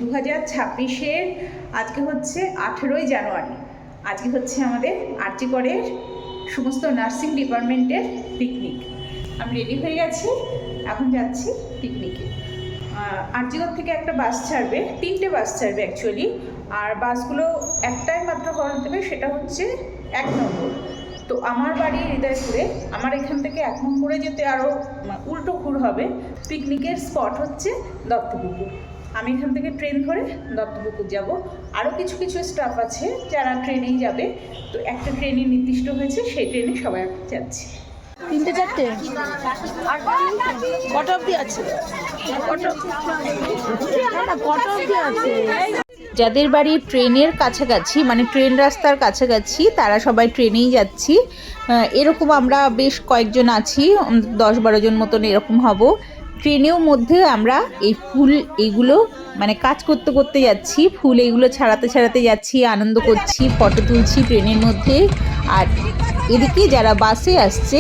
2026-এর আজকে হচ্ছে 18ই জানুয়ারি। আজকে হচ্ছে আমাদের আরজি করের সমস্ত নার্সিং ডিপার্টমেন্টের পিকনিক। আমি রেডি হয়ে গেছি, এখন যাচ্ছি পিকনিকে। আরজিকর থেকে একটা বাস ছাড়বে, 3টে বাস ছাড়বে অ্যাকচুয়ালি, আর বাসগুলো একটাই মাত্র হল্ট দেবে, সেটা হচ্ছে 1 নম্বর। তো আমার বাড়ি হৃদয়পুরে, আমার এখান থেকে 1 নম্বরে যেতে আরও উল্টো ঘুর হবে। পিকনিকের স্পট হচ্ছে দত্তপুকুর। আমি এখান থেকে ট্রেন ধরে দত্তপুকুর যাব। আরও কিছু কিছু স্টাফ আছে যারা ট্রেনেই যাবে, তো একটা ট্রেনে নির্দিষ্ট হয়েছে, সেই ট্রেনে সবাই যাচ্ছি। 3টে 4টে কটা অবধি আছে? যাদের বাড়ি ট্রেনের কাছাকাছি, মানে ট্রেন রাস্তার কাছাকাছি, তারা সবাই ট্রেনেই যাচ্ছি। এরকম আমরা বেশ কয়েকজন আছি, 10-12 জন মতন এরকম হব। ট্রেনেও মধ্যে আমরা এই ফুল এইগুলো মানে কাজ করতে করতে যাচ্ছি, ফুল এইগুলো ছাড়াতে ছাড়াতে যাচ্ছি, আনন্দ করছি, ফটো তুলছি ট্রেনের মধ্যে। আর এদিকে যারা বাসে আসছে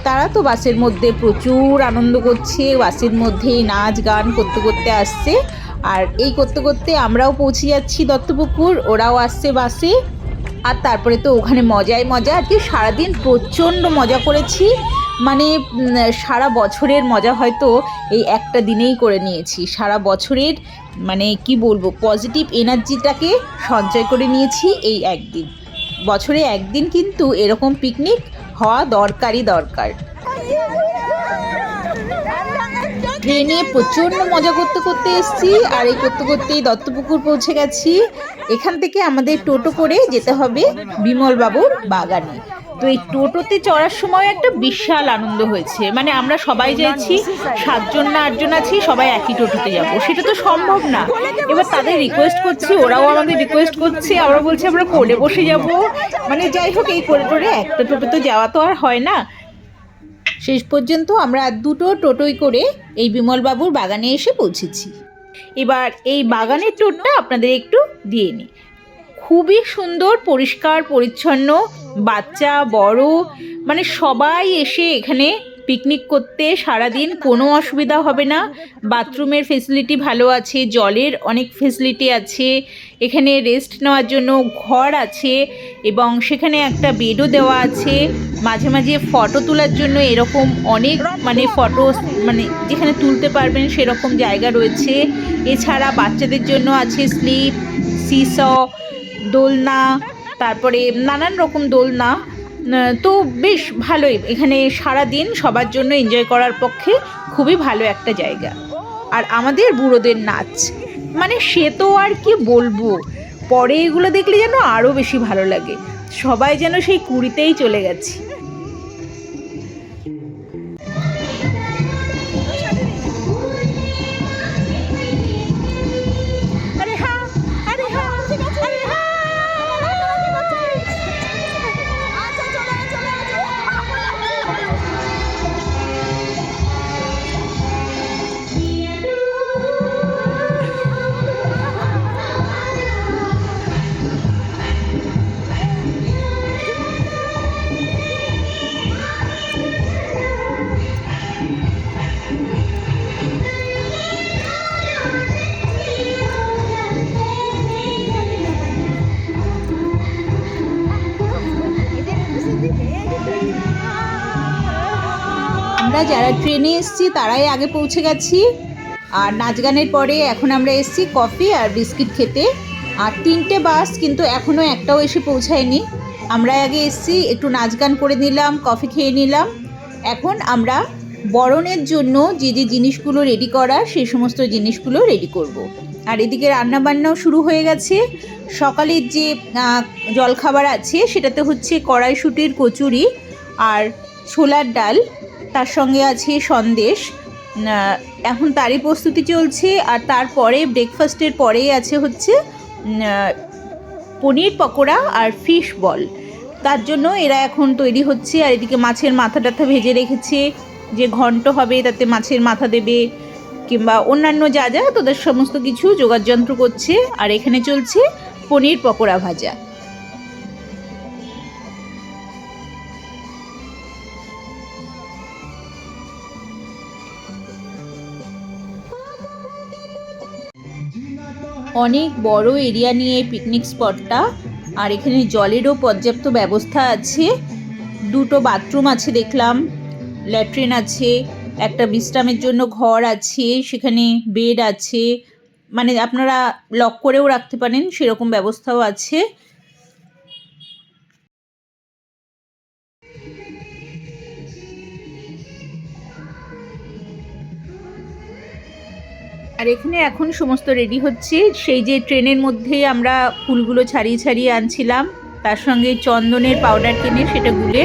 তারা তো বাসের মধ্যে প্রচুর আনন্দ করছে, বাসের মধ্যেই নাচ গান করতে করতে আসছে। আর এই করতে করতে আমরাও পৌঁছে যাচ্ছি দত্তপুকুর, ওরাও আসছে বাসে। আর তারপরে তো ওখানে মজাই মজা। আজকে সারাদিন প্রচণ্ড মজা করেছি, মানে সারা বছরের মজা হয়তো এই একটা দিনেই করে নিয়েছি। সারা বছরের মানে কি বলবো, পজিটিভ এনার্জিটাকে সঞ্চয় করে নিয়েছি এই একদিন। বছরে একদিন কিন্তু এরকম পিকনিক হওয়া দরকারই দরকার। ট্রেনে প্রচণ্ড মজা করতে করতে এসেছি, আর এই করতে করতেই দত্তপুকুর পৌঁছে গেছি। এখান থেকে আমাদের টোটো করে যেতে হবে বিমলবাবুর বাগানে। তো এই টোটোতে চড়ার সময় একটা বিশাল আনন্দ হয়েছে, মানে আমরা সবাই যাচ্ছি, 7 জন না 8 জন আছি, সবাই একই টোটোতে যাব, সেটা তো সম্ভব না। এবার তাদের রিকোয়েস্ট করছি, ওরাও আমাদের রিকোয়েস্ট করছে, আমরা বলছি আমরা কোলে বসে যাব। মানে যাই হোক, এই করে টোরে একটা টোটোতে যাওয়া তো আর হয় না। শেষ পর্যন্ত আমরা 2টো টোটোই করে এই বিমলবাবুর বাগানে এসে পৌঁছেছি। এবার এই বাগানের টোরটা আপনাদের একটু দিয়ে নিই। খুবই সুন্দর, পরিষ্কার পরিচ্ছন্ন, বাচ্চা বড় মানে সবাই এসে এখানে পিকনিক করতে সারাদিন কোনো অসুবিধা হবে না। বাথরুমের ফেসিলিটি ভালো আছে, জলের অনেক ফেসিলিটি আছে, এখানে রেস্ট নেওয়ার জন্য ঘর আছে, এবং সেখানে একটা বেডও দেওয়া আছে। মাঝে মাঝে ফটো তোলার জন্য এরকম অনেক মানে ফটো মানে যেখানে তুলতে পারবেন সেরকম জায়গা রয়েছে। এছাড়া বাচ্চাদের জন্য আছে স্লিপ, সিস, দোলনা, তারপরে নানান রকম দোলনা। তো বেশ ভালোই, এখানে সারা দিন সবার জন্য এনজয় করার পক্ষে খুবই ভালো একটা জায়গা। আর আমাদের বুড়োদের নাচ, মানে সে তো আর কি বলবো, পরে এগুলো দেখলে যেন আরও বেশি ভালো লাগে, সবাই যেন সেই 20তেই চলে গেছি। আমরা যারা ট্রেনে এসেছি তারাই আগে পৌঁছে গেছি, আর নাচ গানের পরে এখন আমরা এসেছি কফি আর বিস্কিট খেতে। আর 3টে বাস কিন্তু এখনও একটাও এসে পৌঁছায়নি। আমরা আগে এসেছি, একটু নাচ গান করে নিলাম, কফি খেয়ে নিলাম। এখন আমরা বরণের জন্য যে যে জিনিসগুলো রেডি করার সেই সমস্ত জিনিসগুলো রেডি করব। আর এদিকে রান্নাবান্নাও শুরু হয়ে গেছে। সকালের যে জলখাবার আছে সেটাতে হচ্ছে কড়াইশুঁটির কচুরি আর ছোলার ডাল, তার সঙ্গে আছে সন্দেশ। এখন তারই প্রস্তুতি চলছে। আর তারপরে ব্রেকফাস্টের পরেই আছে হচ্ছে পনির পকোড়া আর ফিশ বল। তার জন্য এরা এখন তৈরি হচ্ছে। আর এদিকে মাছের মাথা টাথা ভেজে রেখেছে, যে ঘন্ট হবে তাতে মাছের মাথা দেবে, কিংবা অন্যান্য যা যা তোদের সমস্ত কিছু যোগাড়যন্ত্র করছে। আর এখানে চলছে পনির পকোড়া ভাজা। অনেক বড় এরিয়া নিয়ে পিকনিক স্পটটা, আর এখানে জলেরও পর্যাপ্ত ব্যবস্থা আছে। দুটো বাথরুম আছে দেখলাম, ল্যাট্রিন আছে, একটা বিশ্রামের জন্য ঘর আছে, সেখানে বেড আছে, মানে আপনারা লক করেও রাখতে পারেন সেরকম ব্যবস্থাও আছে। আর এখানে এখন সমস্ত রেডি হচ্ছে। সেই যে ট্রেনের মধ্যে আমরা ফুলগুলো ছাড়িয়ে ছাড়িয়ে আনছিলাম, তার সঙ্গে চন্দনের পাউডার কিনে সেটা গুলে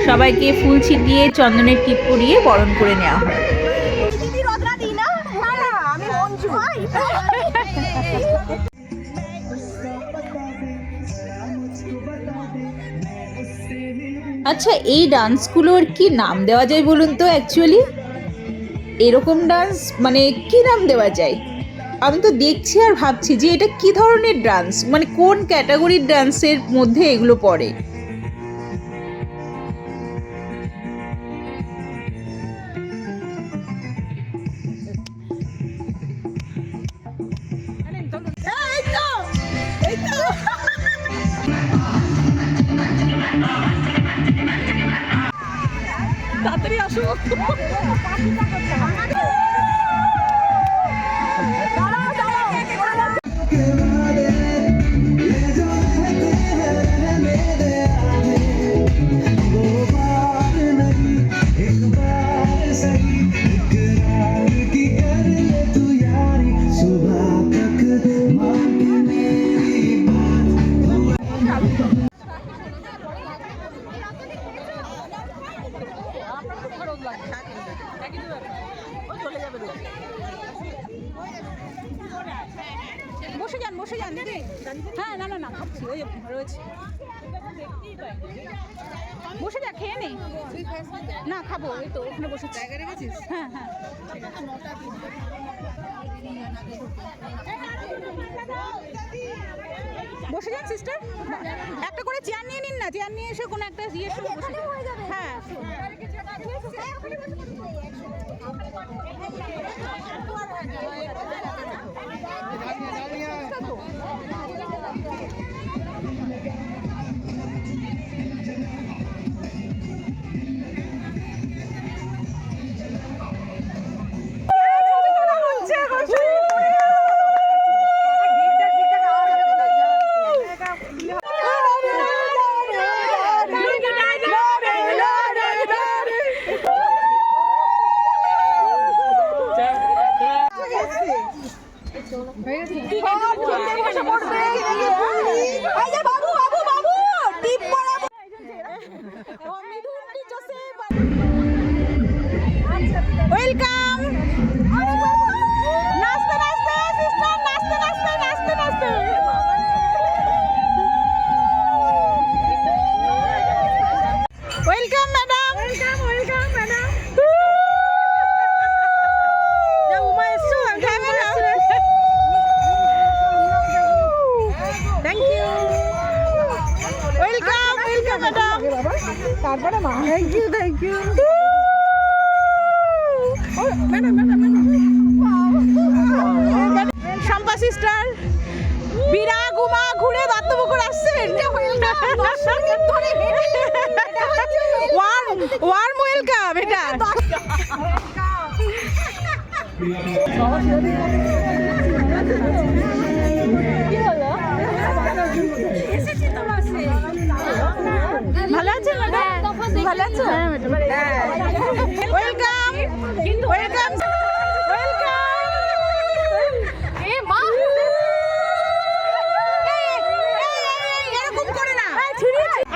সবাইকে ফুল ছিটিয়ে চন্দনের টিপ পরিয়ে বরণ করে নেওয়া হয়। আচ্ছা, এই ডান্সগুলোর কি নাম দেওয়া যায় বলুন তো? অ্যাকচুয়ালি এরকম ডান্স মানে কি নাম দেওয়া যায়? আমি তো দেখছি আর ভাবছি যে এটা কি ধরনের ডান্স, মানে কোন ক্যাটাগরির ডান্সের মধ্যে এগুলো পড়ে। তাড়াতাড়ি আসো। বসে যান দিদি। হ্যাঁ, না না না, খাচ্ছি, ওই রয়েছে। বসে যা, খেয়ে নেই। না খাবো, ওই তো ওখানে বসে জায়গা রেখেছিস। হ্যাঁ হ্যাঁ, বসে যান সিস্টার। একটা করে চেয়ার নিয়ে নিন না, চেয়ার নিয়ে এসে কোনো একটা ইয়ের সঙ্গে বসে। হ্যাঁ, ওয়েলকাম। নাচতে নাচতে সিস্টার, নাচতে নাচতে নাচতে নাচতে। Welcome madam, welcome welcome madam. Uma এসছো? Thank you. Welcome welcome madam. তারপরে মা, thank you thank you. Shampa sister, বিরাগ উমা ঘুরে দত্তপুকুর আসছেন। ওয়ার্ম ওয়েলকাম এটা। ভালো আছেন ম্যাডাম? ভালো আছেন? Welcome welcome.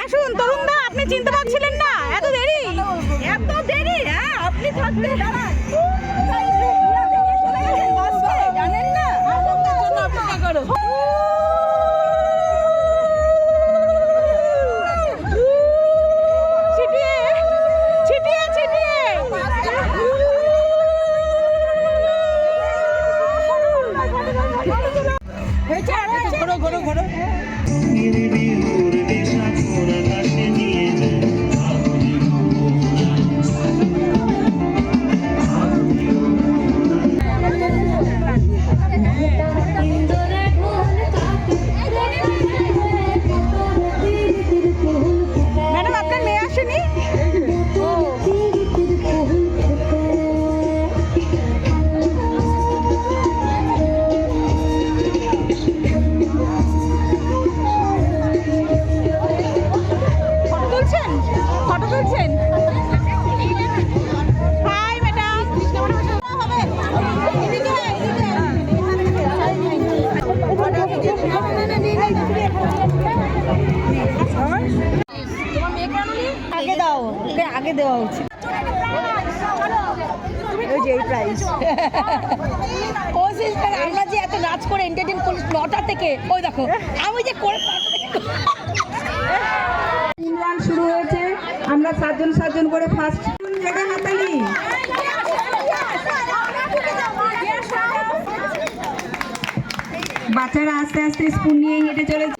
আসুন তরুণ দা, আপনি চিনতে পারছিলেন না? এত দেরি, এত দেরি? হ্যাঁ, আপনি থাকতে জানেন না, অপেক্ষা করো। ছিটিয়ে ছিটিয়ে ছিটিয়ে ঘোরো ঘোরো ঘোরো। আগে দেওয়া উচিত। ওই যে এই প্রাইস আমরা যে এত নাচ করে এন্টারটেইন করি 9টা থেকে, ওই দেখো আমি যে করে রান শুরু হয়েছে। আমরা 7জন করে ফার্স্ট জায়গা হাতালি। বাচ্চারা আস্তে আস্তে স্পুন নিয়ে হেঁটে চলেছে।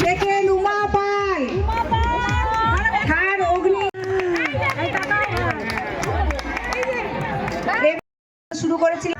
সেকেন্ড উমা পাল, থার্ড অগ্নি। শুরু করেছিল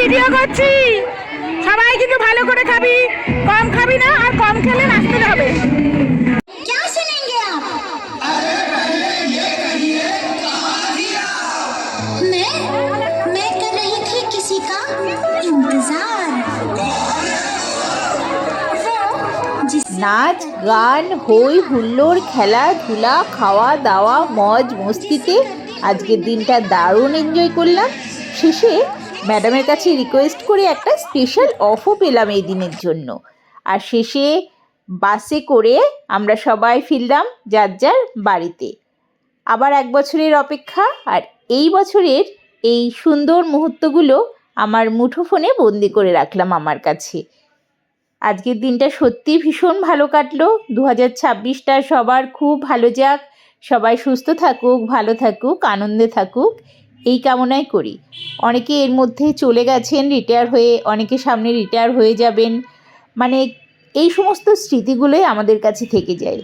ভিডিও করছি, সবাই কিন্তু ভালো করে খাবি, কম খাবি না, আর কম খেলে নাচতে হবে। क्या सुनेंगे आप? मैं कर रही थी किसी का इंतजार, वो जिससे নাচ গান হই হুল্লোড় খেলাধুলা খাওয়া দাওয়া মজ মস্তিতে আজকের দিনটা দারুণ এনজয় করলাম। শেষে ম্যাডামের কাছে রিকোয়েস্ট করে একটা স্পেশাল অফও পেলাম এই দিনের জন্য। আর শেষে বাসে করে আমরা সবাই ফিরলাম যার যার বাড়িতে। আবার 1 বছরের অপেক্ষা, আর এই বছরের এই সুন্দর মুহূর্তগুলো আমার মুঠোফোনে বন্দি করে রাখলাম আমার কাছে। আজকের দিনটা সত্যি ভীষণ ভালো কাটলো। 2026টা সবার খুব ভালো যাক, সবাই সুস্থ থাকুক, ভালো থাকুক, আনন্দে থাকুক, এই কামনাই করি। অনেকে এর মধ্যে চলে গেছেন রিটায়ার হয়ে, অনেকে সামনে রিটায়ার হয়ে যাবেন, মানে এই সমস্ত স্মৃতিগুলোই আমাদের কাছে থেকে যায়।